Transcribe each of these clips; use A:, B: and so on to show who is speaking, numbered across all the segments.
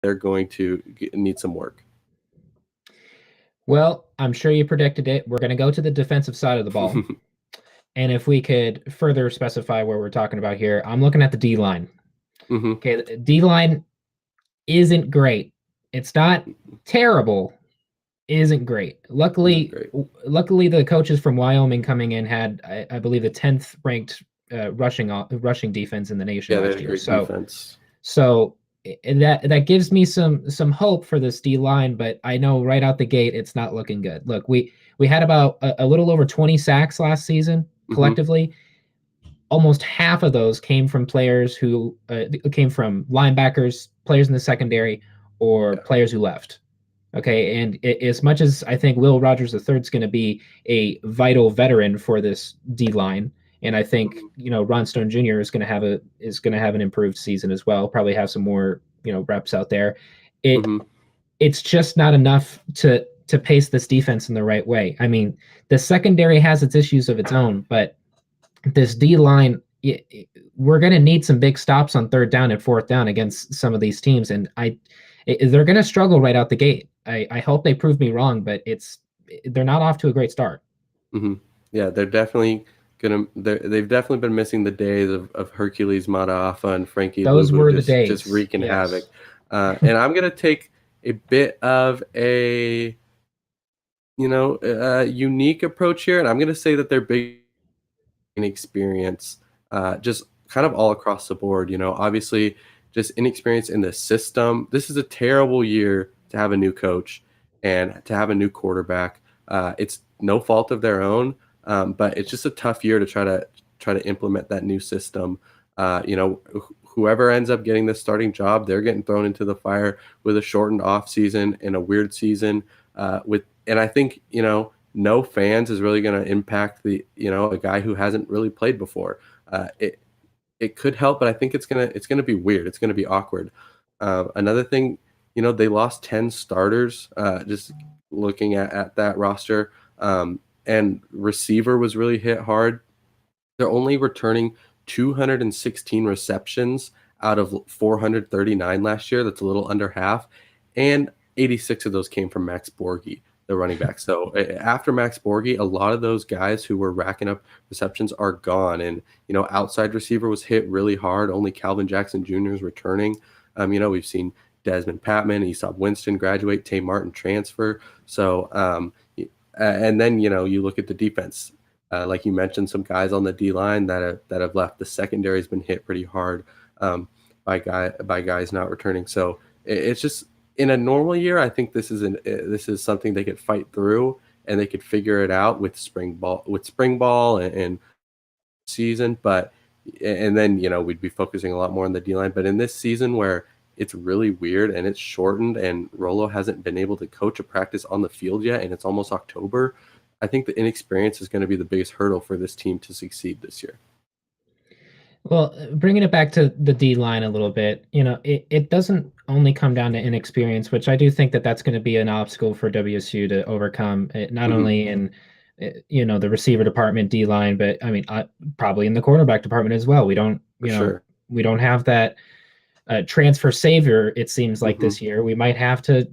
A: they're going to need some work.
B: Well, I'm sure you predicted it. We're going to go to the defensive side of the ball. And if we could further specify where we're talking about here, I'm looking at the D line.
A: Mm-hmm.
B: Okay, the D line isn't great. It's not terrible. Isn't great.
A: Isn't great.
B: Luckily, the coaches from Wyoming coming in had, I believe, the 10th ranked rushing defense in the nation
A: Yeah, they had
B: last
A: a
B: year.
A: great defense.
B: So that gives me some hope for this D line, but I know right out the gate it's not looking good. Look, we had about a little over 20 sacks last season collectively. Almost half of those came from players who came from linebackers, players in the secondary, or players who left. Okay, and as much as I think Will Rogers III is going to be a vital veteran for this D line, and I think Ron Stone Jr. is going to have an improved season as well. Probably have some more reps out there. It's just not enough to pace this defense in the right way. I mean, the secondary has its issues of its own, but this D line, we're going to need some big stops on third down and fourth down against some of these teams, and they're going to struggle right out the gate. I hope they prove me wrong, but they're not off to a great start.
A: Yeah, they've definitely been missing the days of Hercules Mataafa and Frankie
B: Those were the days.
A: Just wreaking havoc. And I'm going to take a bit of a unique approach here, and I'm going to say that they're big inexperience, just kind of all across the board. Obviously just inexperience in the system. This is a terrible year to have a new coach and to have a new quarterback. It's no fault of their own, but it's just a tough year to try to implement that new system. Whoever ends up getting the starting job, they're getting thrown into the fire with a shortened off season and a weird season. And I think no fans is really going to impact a guy who hasn't really played before. It could help, but I think it's gonna be weird. It's gonna be awkward. Another thing, they lost 10 starters. Just looking at that roster, and receiver was really hit hard. They're only returning 216 receptions out of 439 last year. That's a little under half, and 86 of those came from Max Borghi, the running back. So after Max Borghi, a lot of those guys who were racking up receptions are gone. And, outside receiver was hit really hard. Only Calvin Jackson Jr. is returning. We've seen Desmond Patman, Easop Winston graduate, Tay Martin transfer. So, and then, you look at the defense. Like you mentioned, some guys on the D-line that have left. The secondary has been hit pretty hard by guys not returning. So it's just, in a normal year, I think this is something they could fight through and they could figure it out with spring ball and season. And then we'd be focusing a lot more on the D line. But in this season where it's really weird and it's shortened and Rolo hasn't been able to coach a practice on the field yet, and it's almost October, I think the inexperience is going to be the biggest hurdle for this team to succeed this year.
B: Well, bringing it back to the D line a little bit, it doesn't only come down to inexperience, which I do think that's going to be an obstacle for WSU to overcome, not only in the receiver department, D line, but I mean probably in the quarterback department as well. We don't we don't have that transfer savior. It seems like this year we might have to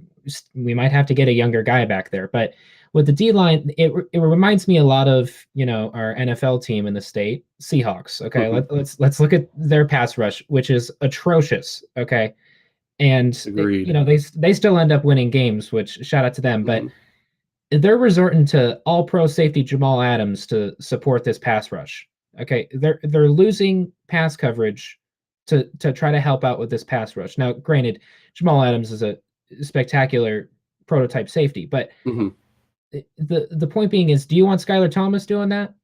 B: get a younger guy back there, but with the D line, it reminds me a lot of our NFL team in the state, Seahawks. Okay, let's look at their pass rush, which is atrocious. Okay, and they still end up winning games, which shout out to them. But they're resorting to all pro safety Jamal Adams to support this pass rush. Okay, they're losing pass coverage to try to help out with this pass rush. Now, granted, Jamal Adams is a spectacular prototype safety, but the point being is, do you want Skylar Thomas doing that?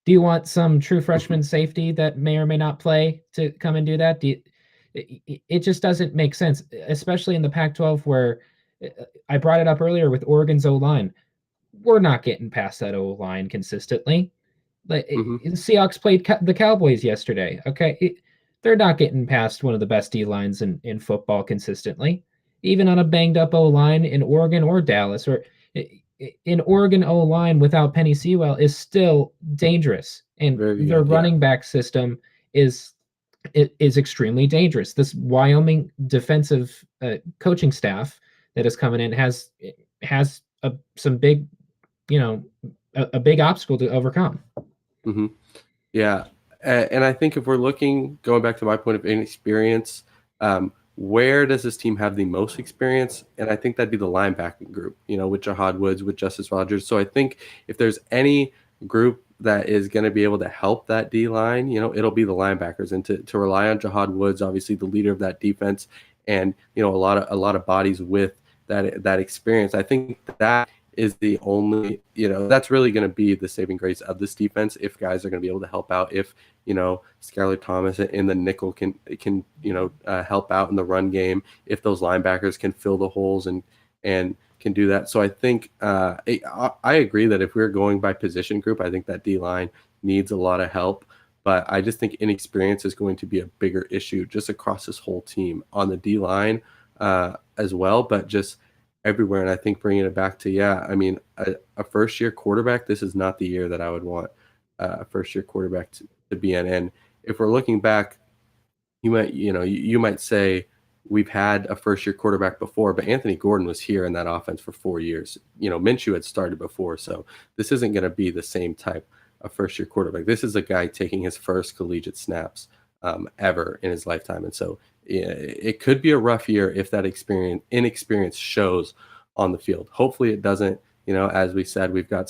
B: Do you want some true freshman safety that may or may not play to come and do that? It just doesn't make sense, especially in the Pac-12 where I brought it up earlier with Oregon's O-line. We're not getting past that O-line consistently. The Seahawks played the Cowboys yesterday. Okay, they're not getting past one of the best D-lines in football consistently, even on a banged-up O-line in Oregon or Dallas, or in Oregon O-line without Penny Sewell is still dangerous, and their running back system is it is extremely dangerous. This Wyoming defensive coaching staff that is coming in has some big, you know, a big obstacle to overcome.
A: Hmm. Yeah. And I think if we're looking, going back to my point of inexperience, where does this team have the most experience? And I think that'd be the linebacking group, with Jahad Woods, with Justice Rogers. So I think if there's any group that is going to be able to help that D line, it'll be the linebackers. And to rely on Jahad Woods, obviously the leader of that defense, and a lot of bodies with that experience. I think that is the only, that's really going to be the saving grace of this defense. If guys are going to be able to help out, if Skylar Thomas in the nickel can help out in the run game, if those linebackers can fill the holes and can do that. So I think I agree that if we're going by position group, I think that D line needs a lot of help. But I just think inexperience is going to be a bigger issue just across this whole team on the D line as well, but just everywhere. And I think bringing it back to, I mean, a first year quarterback, this is not the year that I would want a first year quarterback to be in. And if we're looking back, you might say we've had a first year quarterback before, but Anthony Gordon was here in that offense for 4 years. Minshew had started before, so this isn't going to be the same type of first year quarterback. This is a guy taking his first collegiate snaps ever in his lifetime. And so it could be a rough year if that inexperience shows on the field. Hopefully it doesn't. As we said, we've got some